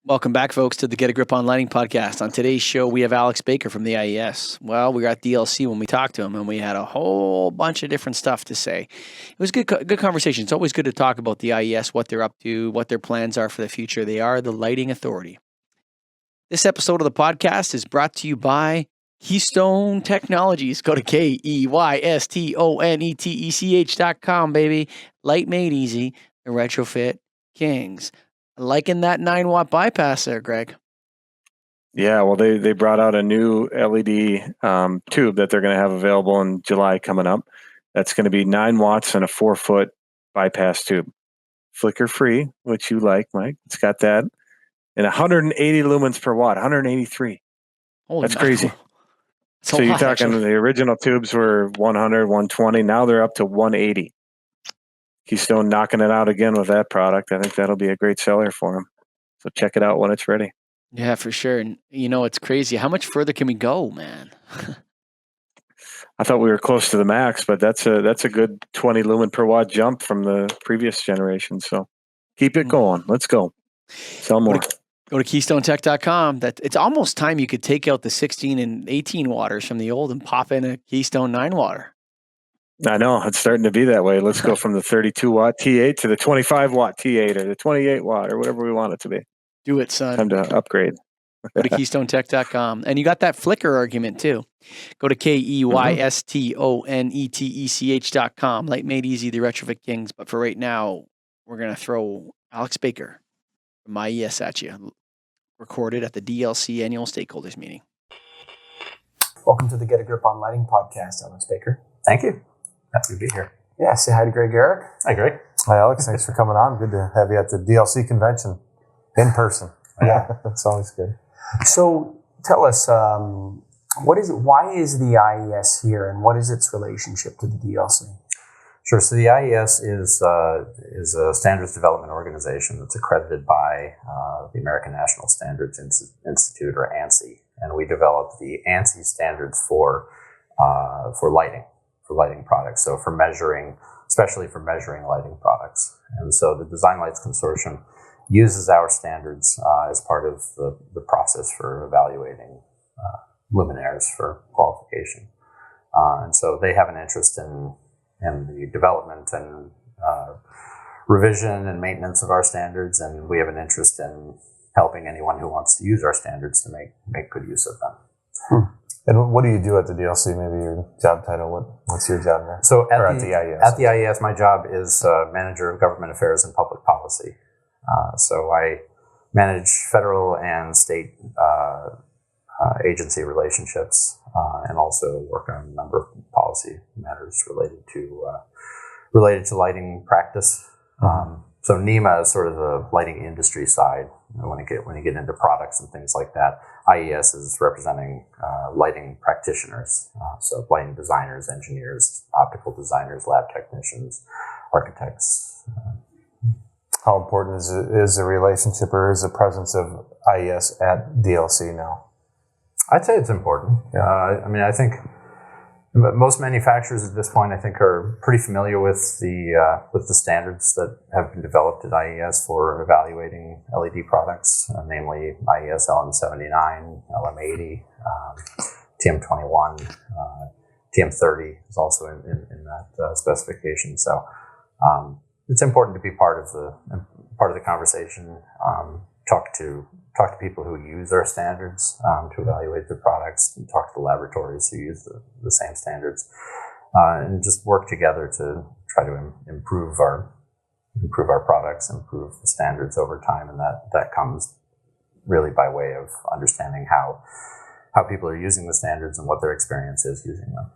Welcome back, folks, to the Get a Grip on Lighting podcast. On today's show, we have Alex Baker from the IES. Well, we were at DLC when we talked to him, and we had a whole bunch of different stuff to say. It was good conversation. It's always good to talk about the IES, what they're up to, what their plans are for the future. They are the lighting authority. This episode of the podcast is brought to you by Keystone Technologies. Go to KEYSTONETECH.com, baby. Light made easy. The retrofit kings. Liking that 9-watt bypass there, Greg. Yeah, well, they brought out a new LED tube that they're going to have available in July coming up. That's going to be 9 watts and a 4-foot bypass tube. Flicker free, which you like, Mike. It's got that. And 180 lumens per watt, 183. That's crazy. So you're talking the original tubes were 100, 120. Now they're up to 180. Keystone knocking it out again with that product. I think that'll be a great seller for them. So check it out when it's ready. Yeah, for sure. And it's crazy. How much further can we go, man? I thought we were close to the max, but that's a good 20 lumen per watt jump from the previous generation. So keep it going. Let's go. Sell more. Go to KeystoneTech.com. It's almost time you could take out the 16 and 18 watters from the old and pop in a Keystone 9 watter. I know. It's starting to be that way. Let's go from the 32 watt T8 to the 25 watt T8 or the 28 watt or whatever we want it to be. Do it, son. Time to upgrade. Go to KeystoneTech.com. And you got that flicker argument too. Go to KEYSTONETECH.com. Light made easy, the retrofit kings. But for right now, we're going to throw Alex Baker from IES at you. Recorded at the DLC annual stakeholders meeting. Welcome to the Get a Grip on Lighting podcast, Alex Baker. Thank you. Happy to be here. Yeah, say hi to Greg Eric. Hi, Greg. Hi, Alex. Thanks for coming on. Good to have you at the DLC convention in person. Yeah, that's always good. So tell us, what is it? Why is the IES here, and what is its relationship to the DLC? Sure. So the IES is a standards development organization that's accredited by the American National Standards Institute, or ANSI, and we developed the ANSI standards for lighting products. So especially for measuring lighting products. And so the Design Lights Consortium uses our standards as part of the process for evaluating luminaires for qualification. And so they have an interest in the development and revision and maintenance of our standards, and we have an interest in helping anyone who wants to use our standards to make good use of them. And what do you do at the DLC? Maybe your job title. What's your job there? So at the IES? At the IES, my job is Manager of Government Affairs and Public Policy. So I manage federal and state agency relationships, and also work on a number of policy matters related to lighting practice. So NEMA is sort of the lighting industry side. When you get into products and things like that, IES is representing lighting practitioners, so lighting designers, engineers, optical designers, lab technicians, architects. How important is the relationship, or is the presence of IES at DLC now? I'd say it's important. I think most manufacturers at this point, I think, are pretty familiar with the standards that have been developed at IES for evaluating LED products, namely IES LM79, LM80, TM21, TM30 is also in that specification. So it's important to be part of the conversation. Talk to people who use our standards to evaluate their products, and talk to the laboratories who use the same standards, and just work together to try to improve our products, improve the standards over time, and that comes really by way of understanding how people are using the standards and what their experience is using them.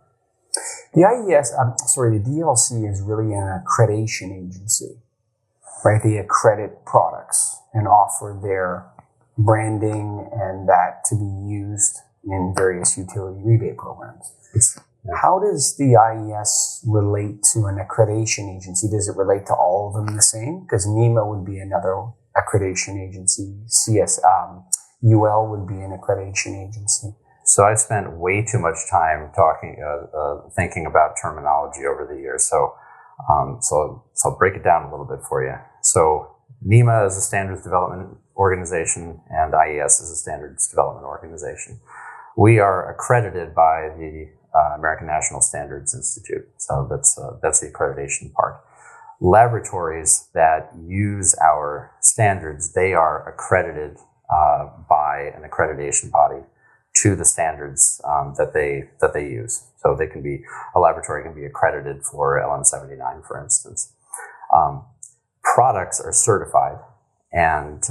The IES, the DLC is really an accreditation agency, right? They accredit products and offer their branding and that to be used in various utility rebate programs. How does the IES relate to an accreditation agency? Does it relate to all of them the same? Because NEMA would be another accreditation agency. UL would be an accreditation agency. So I've spent way too much time thinking about terminology over the years. So I'll break it down a little bit for you. So NEMA is a standards development organization, and IES is a standards development organization. We are accredited by the American National Standards Institute, so that's the accreditation part. Laboratories that use our standards, they are accredited by an accreditation body to the standards that they use. So a laboratory can be accredited for LM79, for instance. Products are certified, and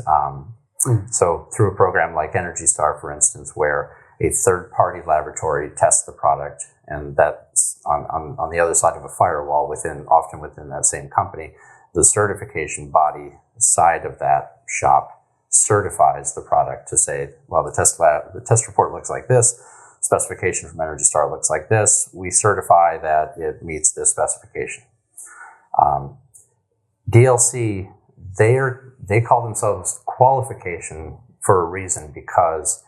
so through a program like Energy Star, for instance, where a third-party laboratory tests the product, and that's on the other side of a firewall, often within that same company, the certification body side of that shop certifies the product to say, well, the test report looks like this, specification from Energy Star looks like this, we certify that it meets this specification. DLC, they call themselves qualification for a reason, because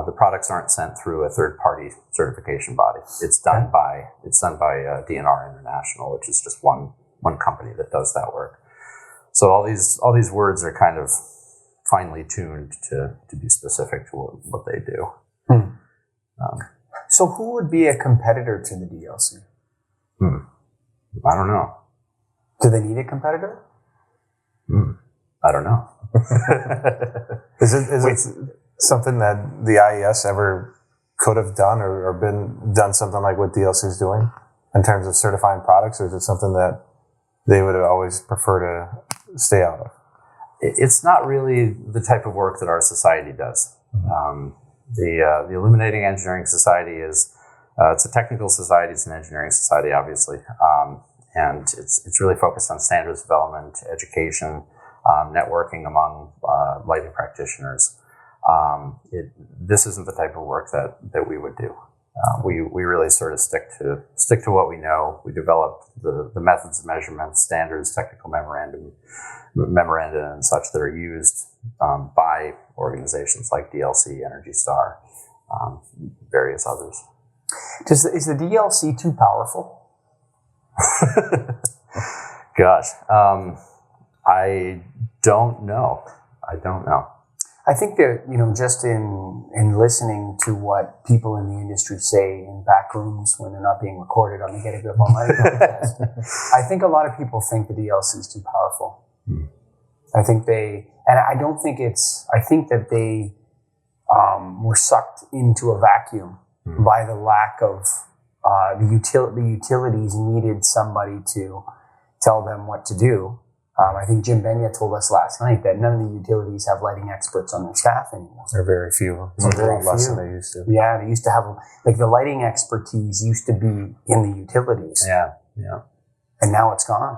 the products aren't sent through a third-party certification body. It's done by DNR International, which is just one company that does that work. So all these words are kind of finely tuned to be specific to what they do. So who would be a competitor to the DLC? I don't know. Do they need a competitor? I don't know. Is it something that the IES ever could have done or been done something like what DLC is doing in terms of certifying products, or is it something that they would always prefer to stay out of? It's not really the type of work that our society does. The Illuminating Engineering Society is it's a technical society. It's an engineering society, obviously, and it's really focused on standards development, education, networking among lighting practitioners. This isn't the type of work that we would do. We really sort of stick to what we know. We develop the methods of measurement, standards, technical memoranda and such that are used by organizations like DLC, Energy Star, various others. Is the DLC too powerful? Gosh, I don't know. I think that, just in listening to what people in the industry say in back rooms when they're not being recorded on the Get a Grip Online podcast, I think a lot of people think the DLC is too powerful. I think I think that they were sucked into a vacuum by the lack of the utilities needed somebody to tell them what to do. I think Jim Benya told us last night that none of the utilities have lighting experts on their staff anymore. There are very few. It's very less few. than they used to. Yeah, they used to have, the lighting expertise used to be in the utilities. Yeah. And now it's gone.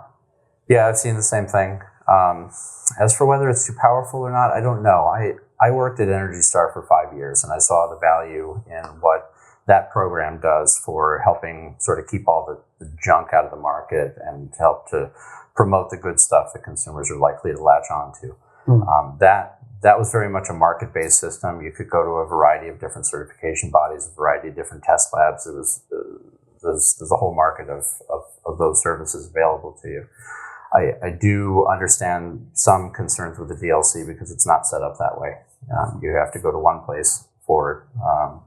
Yeah, I've seen the same thing. As for whether it's too powerful or not, I don't know. I worked at Energy Star for 5 years, and I saw the value in what that program does for helping sort of keep all the junk out of the market and help to promote the good stuff that consumers are likely to latch on to. That was very much a market-based system. You could go to a variety of different certification bodies, a variety of different test labs. There's a whole market of those services available to you. I do understand some concerns with the DLC because it's not set up that way. You have to go to one place for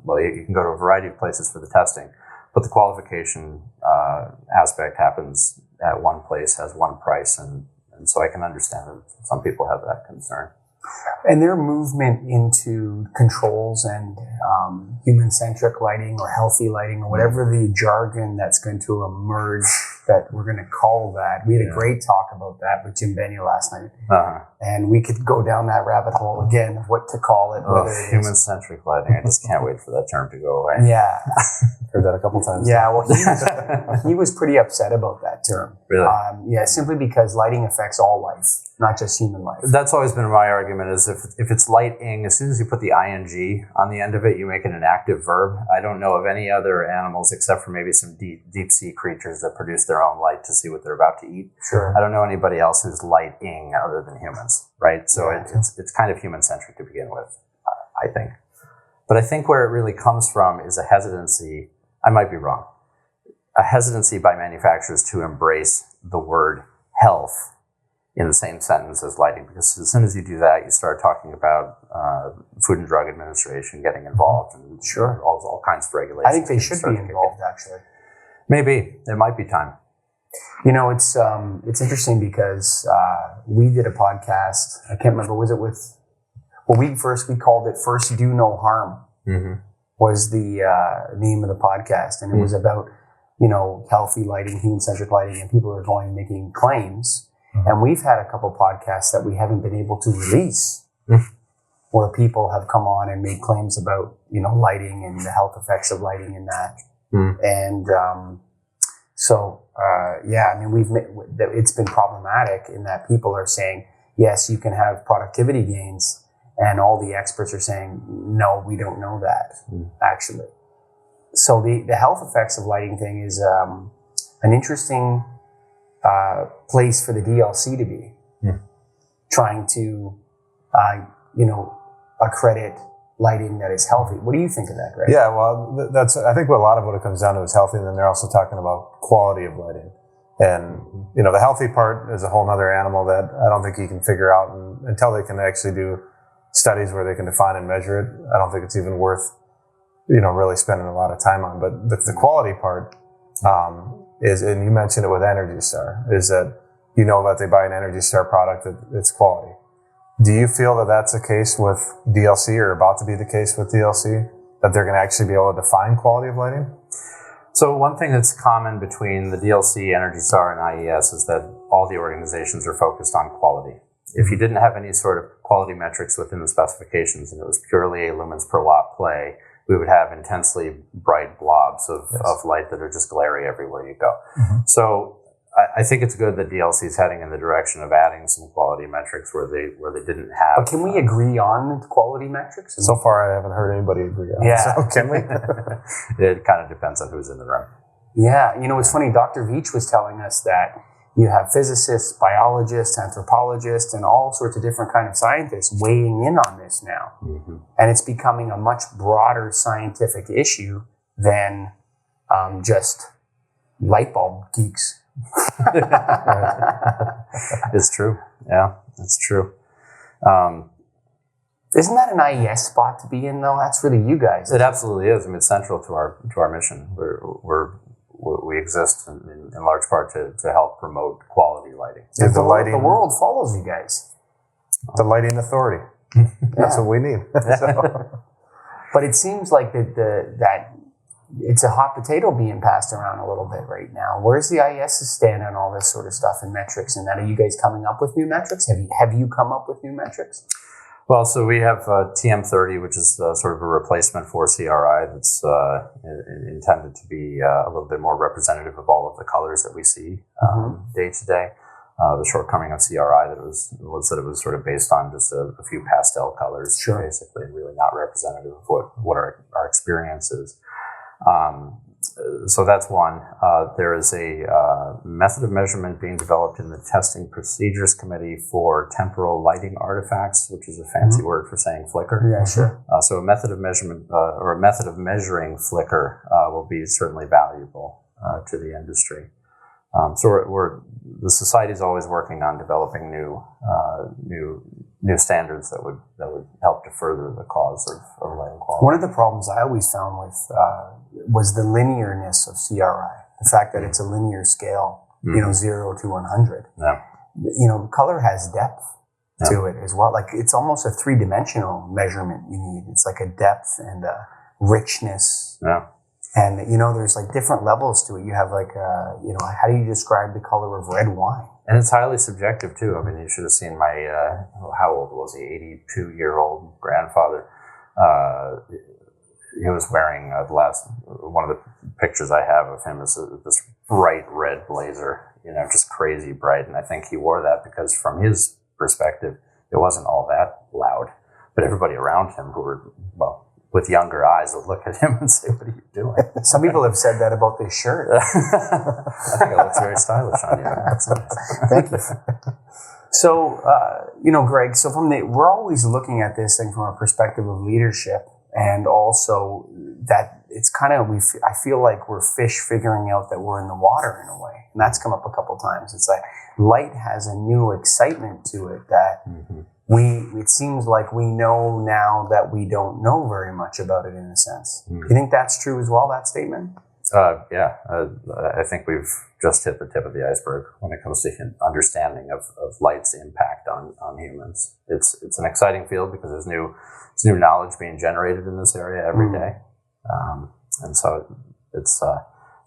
you can go to a variety of places for the testing, but the qualification aspect happens at one place, has one price, and so I can understand that some people have that concern. And their movement into controls and human-centric lighting or healthy lighting or whatever the jargon that's going to emerge that we're going to call that. We had a great talk about that with Jim Benya last night. And we could go down that rabbit hole again of what to call it. Human-centric lighting. I just can't wait for that term to go away. Yeah. Heard that a couple times. Yeah, well, he was pretty upset about that term. Really? Simply because lighting affects all life, not just human life. That's always been my argument, is if it's lighting, as soon as you put the ing on the end of it, you make it an active verb. I don't know of any other animals, except for maybe some deep sea creatures that produce their own light to see what they're about to eat. Sure. I don't know anybody else who's lighting other than humans, right? So it's kind of human-centric to begin with, I think. But I think where it really comes from is a hesitancy, I might be wrong, a hesitancy by manufacturers to embrace the word health in the same sentence as lighting, because as soon as you do that, you start talking about Food and Drug Administration getting involved and Sure. all kinds of regulations. I think they should be involved, actually. Maybe it might be time. You know, it's interesting because we did a podcast. I can't remember. Was it with? Well, we called it "First Do No Harm." Mm-hmm. Was the name of the podcast, and it was about healthy lighting, human-centric lighting, and people are going making claims. Mm-hmm. And we've had a couple podcasts that we haven't been able to release, where people have come on and made claims about lighting and the health effects of lighting and that. And it's been problematic in that people are saying, yes, you can have productivity gains, and all the experts are saying, no, we don't know that, actually. So the health effects of lighting thing is an interesting place for the DLC to be, trying to, accredit lighting that is healthy. What do you think of that, Greg? Yeah, well, that's I think what a lot of what it comes down to is healthy, and then they're also talking about quality of lighting. And, the healthy part is a whole other animal that I don't think you can figure out until they can actually do studies where they can define and measure it. I don't think it's even worth, really spending a lot of time on. But the quality part is, and you mentioned it with Energy Star, is that that they buy an Energy Star product that it's quality. Do you feel that that's the case with DLC, or about to be the case with DLC, that they're going to actually be able to define quality of lighting? So one thing that's common between the DLC, Energy Star, and IES is that all the organizations are focused on quality. If you didn't have any sort of quality metrics within the specifications and it was purely a lumens per watt play, we would have intensely bright blobs of light that are just glary everywhere you go. Mm-hmm. So I think it's good that DLC is heading in the direction of adding some quality metrics where they didn't have. But can we agree on quality metrics? So far, I haven't heard anybody agree on it. Yeah. So can we? It kind of depends on who's in the room. Yeah. It's funny. Dr. Veach was telling us that you have physicists, biologists, anthropologists, and all sorts of different kind of scientists weighing in on this now. Mm-hmm. And it's becoming a much broader scientific issue than just light bulb geeks. It's true. Yeah, it's true. Isn't that an IES spot to be in, though? That's really you guys. It absolutely is. I mean, it's central to our mission. We exist in large part to help promote quality lighting. Yeah, the world follows you guys. The lighting authority. That's what we need. But it seems like that it's a hot potato being passed around a little bit right now. Where's the IES stand on all this sort of stuff and metrics and that? Are you guys coming up with new metrics? Have you come up with new metrics? Well, so we have TM30, which is sort of a replacement for CRI that's intended to be a little bit more representative of all of the colors that we see day to day. The shortcoming of CRI was that it was sort of based on just a few pastel colors, basically, and really not representative of what our experience is. So that's one. There is a method of measurement being developed in the Testing Procedures Committee for temporal lighting artifacts, which is a fancy word for saying flicker. Yeah, sure. So a method of measurement or a method of measuring flicker will be certainly valuable to the industry. So the society is always working on developing new standards that would help to further the cause of lighting quality. One of the problems I always found with was the linearness of CRI, the fact that it's a linear scale, 0 to 100. Yeah. Color has depth to it as well. Like it's almost a 3-dimensional measurement you need. It's like a depth and a richness. Yeah. And, there's like different levels to it. You have like, how do you describe the color of red wine? And it's highly subjective too. I mean, you should have seen my, how old was he? 82-year-old grandfather. He was wearing one of the pictures I have of him is this bright red blazer, just crazy bright. And I think he wore that because from his perspective, it wasn't all that loud, but everybody around him who were, with younger eyes would look at him and say, "What are you doing?" Some people have said that about this shirt. I think it looks very stylish on you. That's nice. Thank you. So, Greg, we're always looking at this thing from a perspective of leadership, and also that it's kind of, I feel like we're fish figuring out that we're in the water in a way. And that's come up a couple times. It's like, light has a new excitement to it that it seems like we know now that we don't know very much about it in a sense. Do you think that's true as well, that statement? I think we've just hit the tip of the iceberg when it comes to understanding of light's impact on humans. It's an exciting field because there's new knowledge being generated in this area every day. And so it's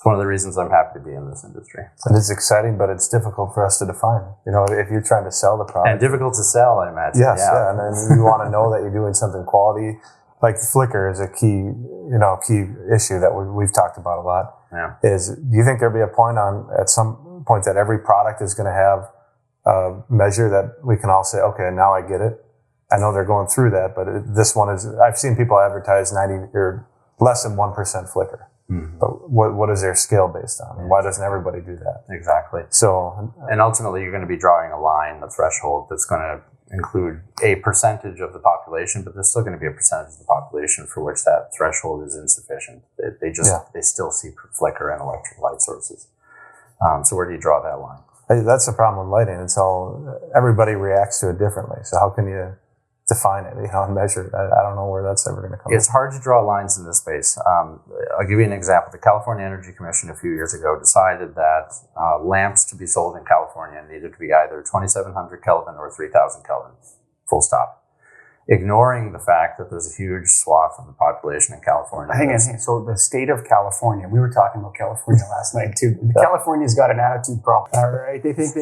one of the reasons I'm happy to be in this industry. And it's exciting, but it's difficult for us to define. You know, if you're trying to sell the product. And difficult to sell, I imagine. Yes, yeah. And then you want to know that you're doing something quality. Like flicker is a key issue that we've talked about a lot. Yeah. Do you think there'll be a point at some point that every product is going to have a measure that we can all say, okay, now I get it. I know they're going through that, but this one is, I've seen people advertise 90 or less than 1% flicker. But what is their scale based on? And why doesn't everybody do that? Exactly. So, and ultimately you're going to be drawing a line, a threshold that's going to include a percentage of the population, but there's still going to be a percentage of the population for which that threshold is insufficient. They still see flicker and electric light sources. So where do you draw that line? That's the problem with lighting. Everybody reacts to it differently. So how can you define it, and measure it? I don't know where that's ever going to come. It's hard to draw lines in this space. I'll give you an example. The California Energy Commission a few years ago decided that lamps to be sold in California needed to be either 2700 Kelvin or 3000 Kelvin, full stop. Ignoring the fact that there's a huge swath of the population in California. Hang on. So the state of California, we were talking about California last night too. California's got an attitude problem. All right. They think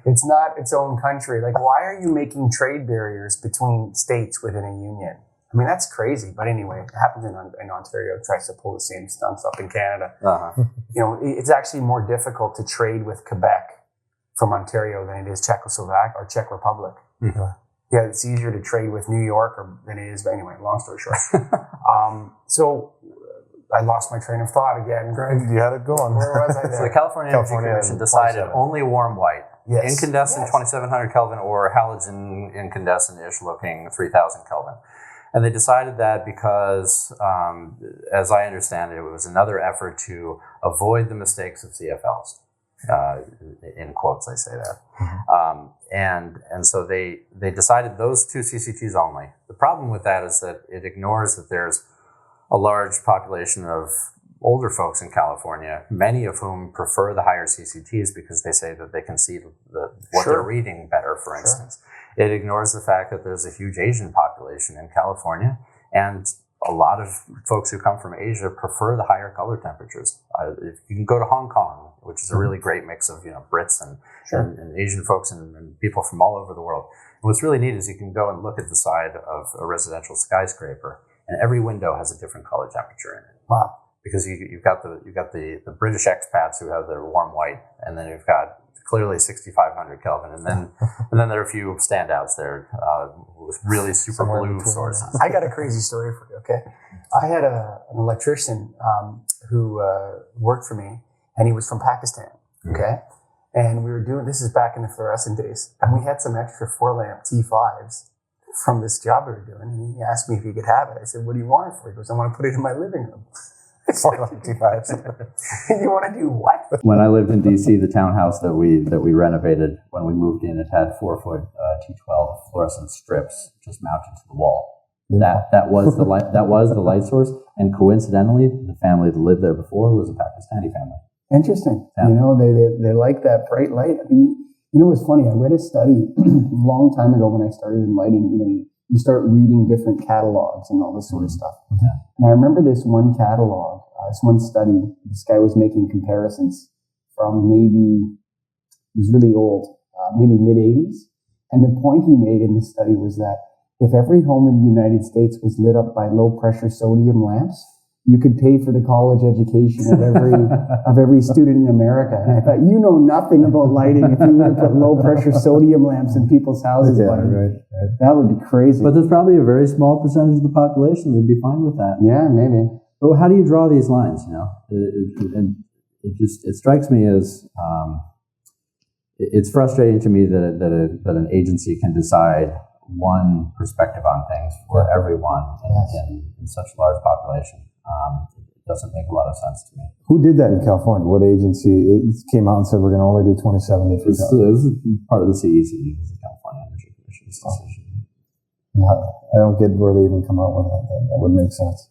it's not its own country. Like, why are you making trade barriers between states within a union? I mean, that's crazy. But anyway, it happens in Ontario. It tries to pull the same stunts up in Canada. It's actually more difficult to trade with Quebec from Ontario than it is Czechoslovakia or Czech Republic. Yeah, it's easier to trade with New York than it is. But anyway, long story short. So I lost my train of thought again, Greg. You had it going. Where was I there? So the California Energy Commission decided only warm white. Yes. Incandescent 2700 Kelvin or halogen incandescent-ish looking 3000 Kelvin. And they decided that because, as I understand it, it was another effort to avoid the mistakes of CFLs. In quotes, I say that. And so they decided those two CCTs only. The problem with that is that it ignores that there's a large population of older folks in California, many of whom prefer the higher CCTs because they say that they can see what they're reading better, for instance. It ignores the fact that there's a huge Asian population in California, and a lot of folks who come from Asia prefer the higher color temperatures. If you can go to Hong Kong, which is a really great mix of Brits and Asian folks and people from all over the world. And what's really neat is you can go and look at the side of a residential skyscraper, and every window has a different color temperature in it. Wow. Because you've got the British expats who have their warm white, and then you've got clearly 6500 Kelvin, and then there are a few standouts there with really super blue sources. I got a crazy story for you. Okay, I had an electrician who worked for me, and he was from Pakistan. Okay, and we were doing this is back in the fluorescent days, and we had some extra 4-lamp T5s from this job we were doing, and he asked me if he could have it. I said, "What do you want it for?" He goes, "I want to put it in my living room." 4-lamp T5s. You want to do what? When I lived in DC, the townhouse that we renovated when we moved in, it had 4-foot T12 fluorescent strips just mounted to the wall. That was the light source, and coincidentally, the family that lived there before was a Pakistani family. Interesting. Yeah. They like that bright light. I mean, it's funny. I read a study a long time ago when I started in lighting. You start reading different catalogs and all this sort of stuff. Yeah. And I remember this one catalog, this one study. This guy was making comparisons from it was really old, maybe mid-'80s. And the point he made in the study was that if every home in the United States was lit up by low-pressure sodium lamps, you could pay for the college education of every student in America. And I thought, nothing about lighting if you were to put low-pressure sodium lamps in people's houses. Right. That would be crazy. But there's probably a very small percentage of the population that would be fine with that. Yeah, maybe. But how do you draw these lines? It strikes me as it's frustrating to me that an agency can decide one perspective on things for everyone in such a large population. doesn't make a lot of sense to me. Who did that in California? What agency came out and said we're going to only do 2070? It was part of the CEC, it was the California Energy Commission's decision. I don't get where they even come out with that. That would make sense.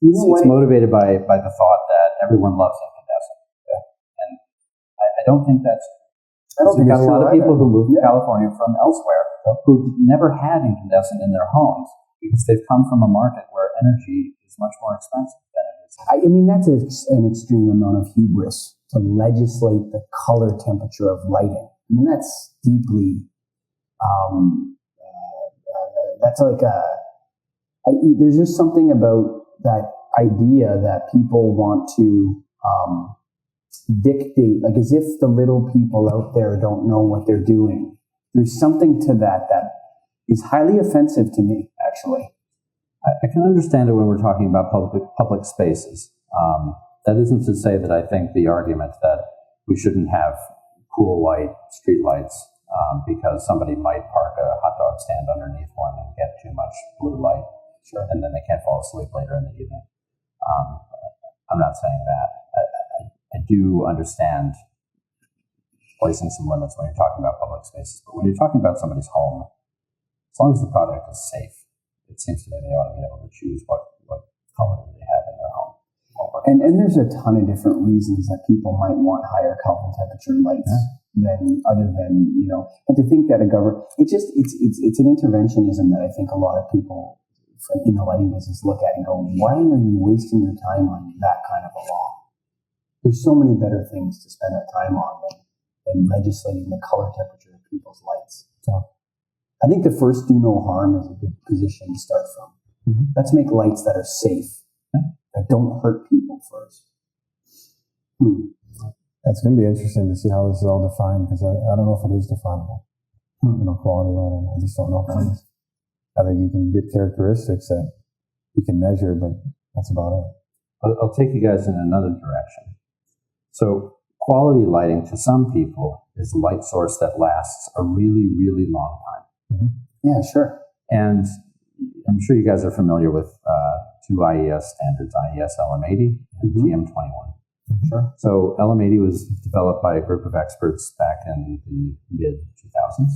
It's motivated by the thought that everyone loves incandescent. Yeah. And I don't think that's I don't think got a it's lot of true people either. who moved to California from elsewhere who never had incandescent in their homes because they've come from a market where energy is much more expensive than it is. I mean, that's an extreme amount of hubris to legislate the color temperature of lighting. I mean, that's deeply, that's like there's just something about that idea that people want to dictate, like as if the little people out there don't know what they're doing. There's something to that is highly offensive to me, actually. I can understand it when we're talking about public spaces. That isn't to say that I think the argument that we shouldn't have cool white street lights because somebody might park a hot dog stand underneath one and get too much blue light, and then they can't fall asleep later in the evening. I'm not saying that. I do understand placing some limits when you're talking about public spaces, but when you're talking about somebody's home, as long as the product is safe, it seems to me they ought to be able to choose what color they have in their home. And there's a ton of different reasons that people might want higher Kelvin temperature lights than other than, and to think that a government, it's an interventionism that I think a lot of people in the lighting business look at and go, why are you wasting your time on that kind of a law? There's so many better things to spend our time on than legislating the color temperature of people's lights. So I think the first do no harm is a good position to start from. Mm-hmm. Let's make lights that are safe, that don't hurt people first. That's going to be interesting to see how this is all defined, because I don't know if it is definable. Quality lighting. I just don't know if it is. I think you can get characteristics that you can measure, but that's about it. I'll take you guys in another direction. So quality lighting to some people is a light source that lasts a really, really long time. Mm-hmm. Yeah, sure. And I'm sure you guys are familiar with two IES standards, IES LM80 and TM21. Sure. So LM80 was developed by a group of experts back in the mid-2000s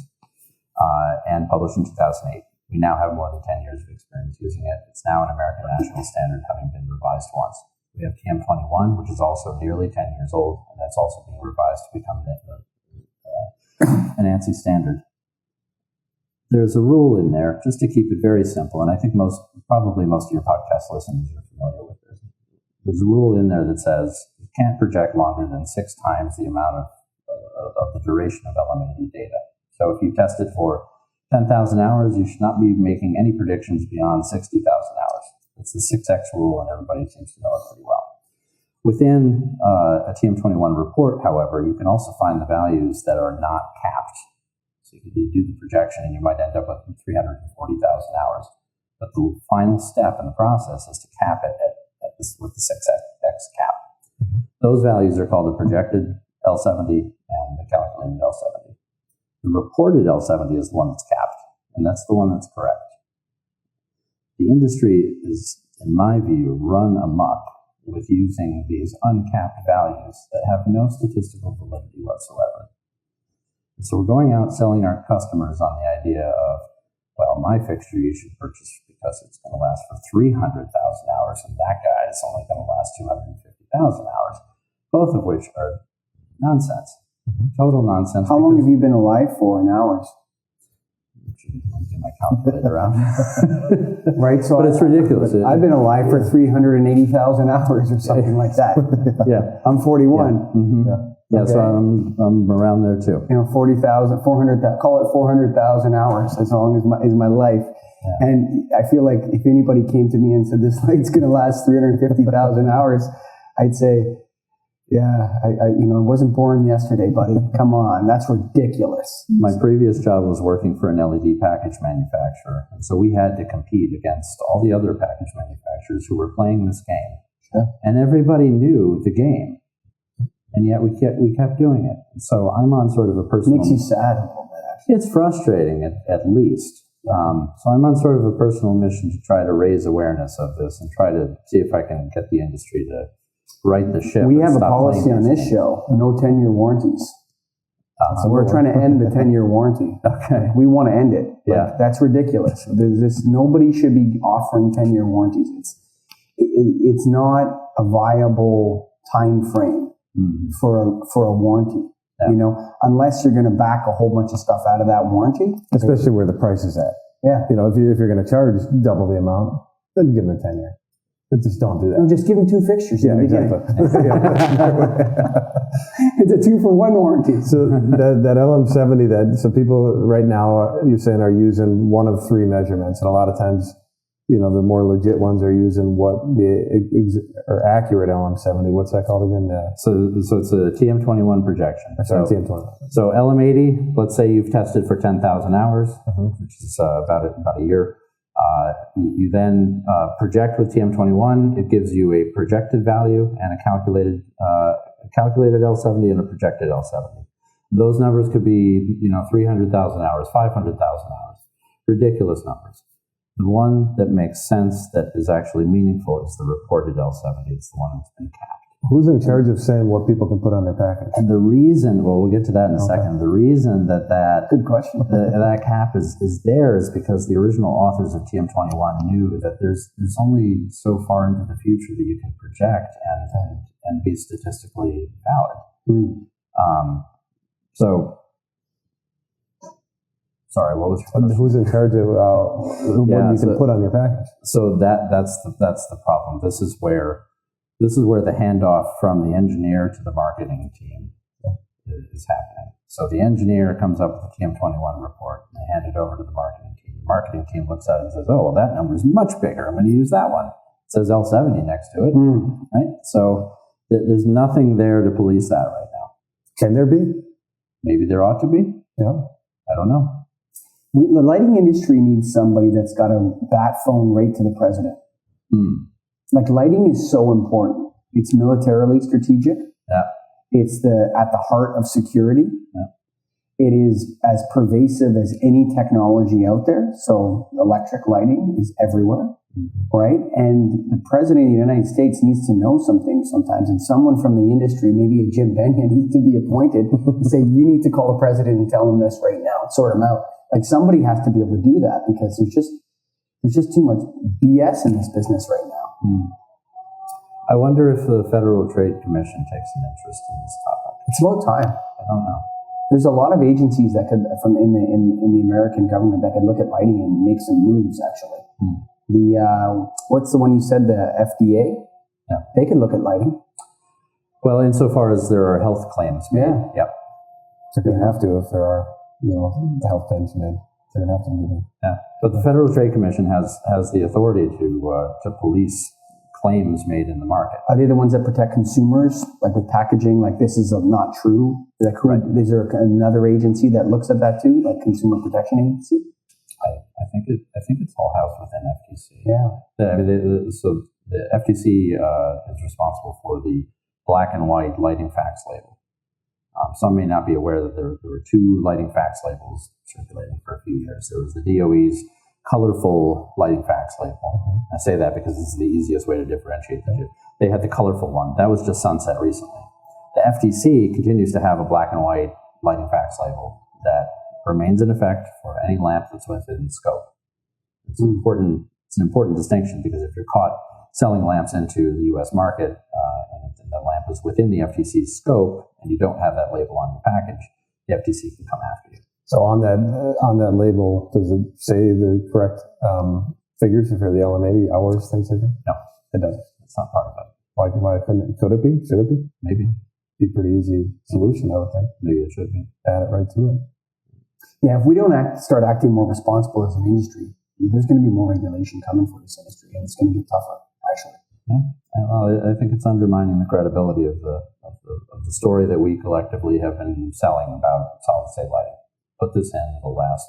and published in 2008. We now have more than 10 years of experience using it. It's now an American national standard, having been revised once. We have TM21, which is also nearly 10 years old, and that's also being revised to become an ANSI standard. There's a rule in there, just to keep it very simple, and I think probably most of your podcast listeners are familiar with this. There's a rule in there that says you can't project longer than 6 times the amount of the duration of LM80 data. So if you test it for 10,000 hours, you should not be making any predictions beyond 60,000 hours. It's the 6X rule, and everybody seems to know it pretty well. Within a TM21 report, however, you can also find the values that are not capped. So you could do the projection, and you might end up with 340,000 hours. But the final step in the process is to cap it with the 6X cap. Those values are called the projected L70 and the calculated L70. The reported L70 is the one that's capped, and that's the one that's correct. The industry is, in my view, run amok with using these uncapped values that have no statistical validity whatsoever. And so we're going out selling our customers on the idea of, well, my fixture you should purchase because it's going to last for 300,000 hours, and that guy is only going to last 250,000 hours, both of which are nonsense. Total nonsense. How long have you been alive for in hours? I'll get my calculator out. Right, so but it's ridiculous. I've been alive for 380,000 hours or something like that. Yeah, I'm 41. Yeah, mm-hmm. Yeah, okay. So I'm around there too. 40,000, 400, call it 400,000 hours as long as my life. Yeah. And I feel like if anybody came to me and said this light's going to last 350,000 hours, I'd say, yeah, I wasn't born yesterday, buddy. Come on, that's ridiculous. My previous job was working for an LED package manufacturer, and so we had to compete against all the other package manufacturers who were playing this game. Yeah. And everybody knew the game, and yet we kept doing it. And so I'm on sort of a personal. It makes you sad a little bit. Actually. It's frustrating, at least. So I'm on sort of a personal mission to try to raise awareness of this and try to see if I can get the industry to right the ship. We and have a stop policy playing on this show: no 10-year warranties. So we're trying to end the 10-year warranty. Okay. We want to end it. Yeah. That's ridiculous. Nobody should be offering 10-year warranties. It's not a viable time frame for a warranty. Yeah. Unless you're going to back a whole bunch of stuff out of that warranty. Especially where the price is at. Yeah. If you're going to charge double the amount, then give them a 10-year. Just don't do that. No, just give them 2 fixtures. Yeah, exactly. It's a 2-for-1 warranty. So that LM70, so people right now, you're saying, are using one of 3 measurements, and a lot of times, the more legit ones are using what or accurate LM70. What's that called again? So it's a TM21 projection. Sorry, TM21. So LM80, let's say you've tested for 10,000 hours, which is about a year. You then project with TM21. It gives you a projected value and a calculated L70 and a projected L70. Those numbers could be 300,000 hours, 500,000 hours, ridiculous numbers. The one that makes sense, that is actually meaningful, is the reported L70. It's the one that's been capped. Who's in charge of saying what people can put on their package? And the reason, we'll get to that in a second. The reason that Good question. that cap is there is because the original authors of TM21 knew that there's only so far into the future that you can project and be statistically valid. So, sorry, what was your question? Who's in charge of what you can put on your package? So that's the problem. This is where the handoff from the engineer to the marketing team is happening. So the engineer comes up with the TM21 report, and they hand it over to the marketing team. The marketing team looks at it and says, "Oh, well, that number is much bigger. I'm going to use that one." It says L70 next to it, right? So there's nothing there to police that right now. Can there be? Maybe there ought to be. Yeah. I don't know. The lighting industry needs somebody that's got a bat phone right to the president. Like, lighting is so important. It's militarily strategic. Yeah. It's at the heart of security. Yeah. It is as pervasive as any technology out there. So electric lighting is everywhere, right? And the president of the United States needs to know something sometimes. And someone from the industry, maybe a Jim Bennion, needs to be appointed and say, you need to call the president and tell him this right now, sort him out. Like, somebody has to be able to do that, because there's just too much BS in this business right now. I wonder if the Federal Trade Commission takes an interest in this topic. It's about time. I don't know. There's a lot of agencies that could, in the American government, that could look at lighting and make some moves. Actually, what's the one you said? The FDA. Yeah, they could look at lighting. Well, insofar as there are health claims made. Yeah. So they have to, if there are health claims made. They're going to have to do that. Yeah, but the Federal Trade Commission has the authority to police claims made in the market. Are they the ones that protect consumers, like with packaging? Like, this is not true. Is there another agency that looks at that too, like Consumer Protection Agency? I think it's all housed within FTC. Yeah. So the FTC is responsible for the black and white lighting facts label. Some may not be aware that there were 2 lighting facts labels circulating for a few years. There was the DOE's colorful lighting facts label. I say that because this is the easiest way to differentiate the two. They had the colorful one. That was just sunset recently. The FTC continues to have a black and white lighting facts label that remains in effect for any lamp that's within the scope. It's an important distinction, because if you're caught selling lamps into the U.S. market and the lamp is within the FTC's scope and you don't have that label on your package, the FTC can come after you. So on that label, does it say the correct figures for the LM80 hours, things like that? No, it doesn't. It's not part of it. Why couldn't it? Could it be? Should it be? Maybe. Be a pretty easy solution, I would think. Maybe it should be. Add it right to it. Yeah, if we don't start acting more responsible as an industry, there's going to be more regulation coming for this industry, and it's going to get tougher, actually. Yeah. Well, I think it's undermining the credibility of the story that we collectively have been selling about solid-state lighting. Put this in, it'll last,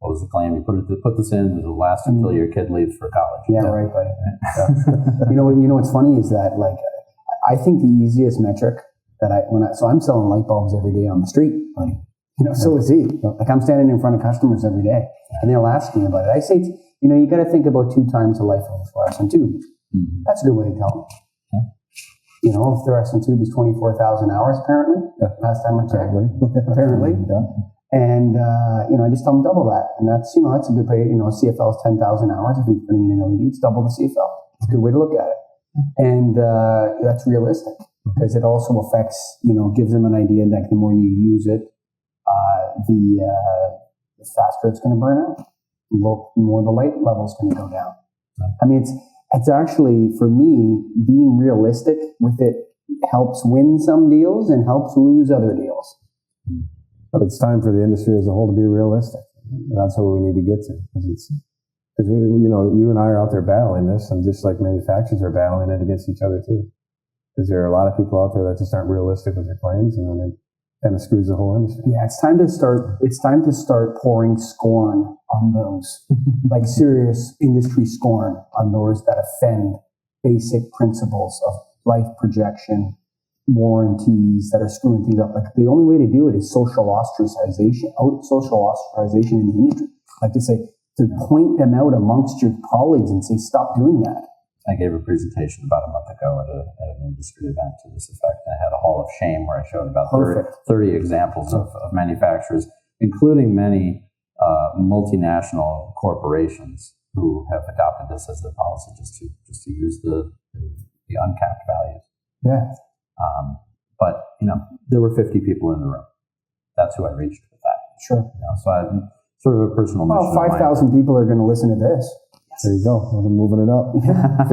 what was the claim? You put this in, it'll last until your kid leaves for college. Yeah, right, buddy. Yeah. You know what's funny is that, like, I think the easiest metric that so I'm selling light bulbs every day on the street, buddy. So is he. Like I'm standing in front of customers every day, and they'll ask me about it. I say, you got to think about 2 times the life of a fluorescent tube. Mm-hmm. That's a good way to tell them. Okay. A fluorescent tube is 24,000 hours, apparently. Last time I checked, apparently. Yeah. And I just tell them double that, and that's a good way. CFL is 10,000 hours. If you're putting in an LED, it's double the CFL. It's a good way to look at it, and that's realistic because it also affects. Gives them an idea that the more you use it, the faster it's going to burn out. The more the light level is going to go down. I mean, it's actually, for me, being realistic with it helps win some deals and helps lose other deals. But it's time for the industry as a whole to be realistic. That's what we need to get to. Because you and I are out there battling this, and just like manufacturers are battling it against each other too. Because there are a lot of people out there that just aren't realistic with their claims, and then it kind of screws the whole industry. Yeah, it's time to start pouring scorn on those, like serious industry scorn on those that offend basic principles of life projection, warranties, that are screwing things up. Like the only way to do it is social ostracization in the industry. Like to point them out amongst your colleagues and say, stop doing that. I gave a presentation about a month ago at an industry event to this effect. I had a hall of shame where I showed about 30 examples of manufacturers, including many multinational corporations who have adopted this as their policy, just to use the uncapped values. Yeah. But there were 50 people in the room. That's who I reached with that. Sure. So I'm sort of a personal mission. Well, 5,000 people are going to listen to this. There you go. We're moving it up.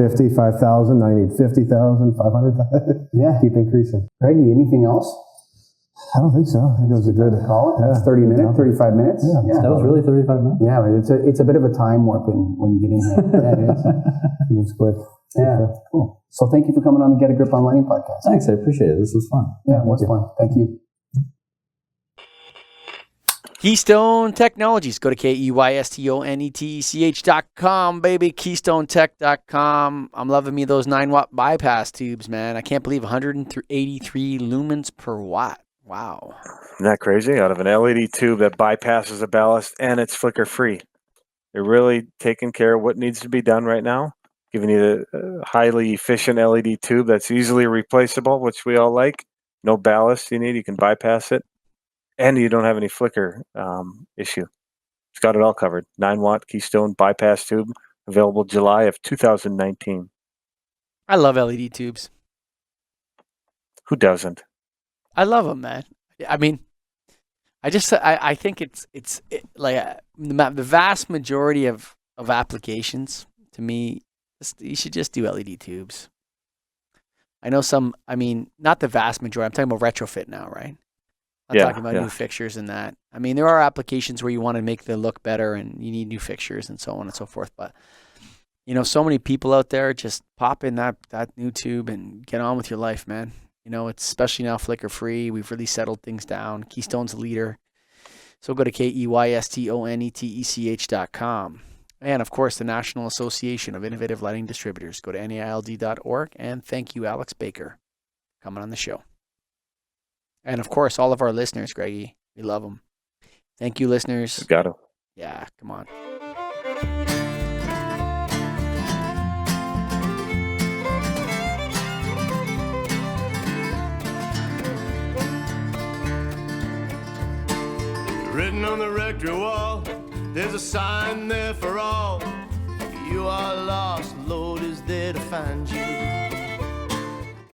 50, 5,000. I need 50,000, 500,000. Yeah. Keep increasing. Greggy, anything else? I don't think so. I think it was a good call. That's 30 minutes, 35 minutes. Yeah. That was really 35 minutes. Yeah, it's a bit of a time warp when you get in here. Yeah, it is. It was quick. Yeah, cool. So thank you for coming on the Get a Grip on Lighting podcast. Thanks, I appreciate it. This was fun. Yeah, it was fun. Thank you. Keystone Technologies. Go to KEYSTONETECH.com, baby. KeystoneTech.com. I'm loving me those 9-watt bypass tubes, man. I can't believe 183 lumens per watt. Wow. Isn't that crazy? Out of an LED tube that bypasses a ballast and it's flicker free. They're really taking care of what needs to be done right now. Giving you the highly efficient LED tube that's easily replaceable, which we all like. No ballast you need. You can bypass it. And you don't have any flicker issue. It's got it all covered. 9-watt Keystone bypass tube, available July of 2019. I love LED tubes. Who doesn't? I love them, man. I mean, I think it's like the vast majority of applications, to me, you should just do LED tubes. I know not the vast majority. I'm talking about retrofit now, right? I'm talking about new fixtures and that. I mean, there are applications where you want to make the look better and you need new fixtures and so on and so forth. But, so many people out there, just pop in that new tube and get on with your life, man. It's especially now flicker free. We've really settled things down. Keystone's a leader. So go to KEYSTONETECH.com. And, of course, the National Association of Innovative Lighting Distributors. Go to NAILD.org. And thank you, Alex Baker, for coming on the show. And, of course, all of our listeners, Greggy. We love them. Thank you, listeners. Got to. Yeah, come on. Written on the rectory wall, there's a sign there for all. If you are lost, the Lord is there to find you.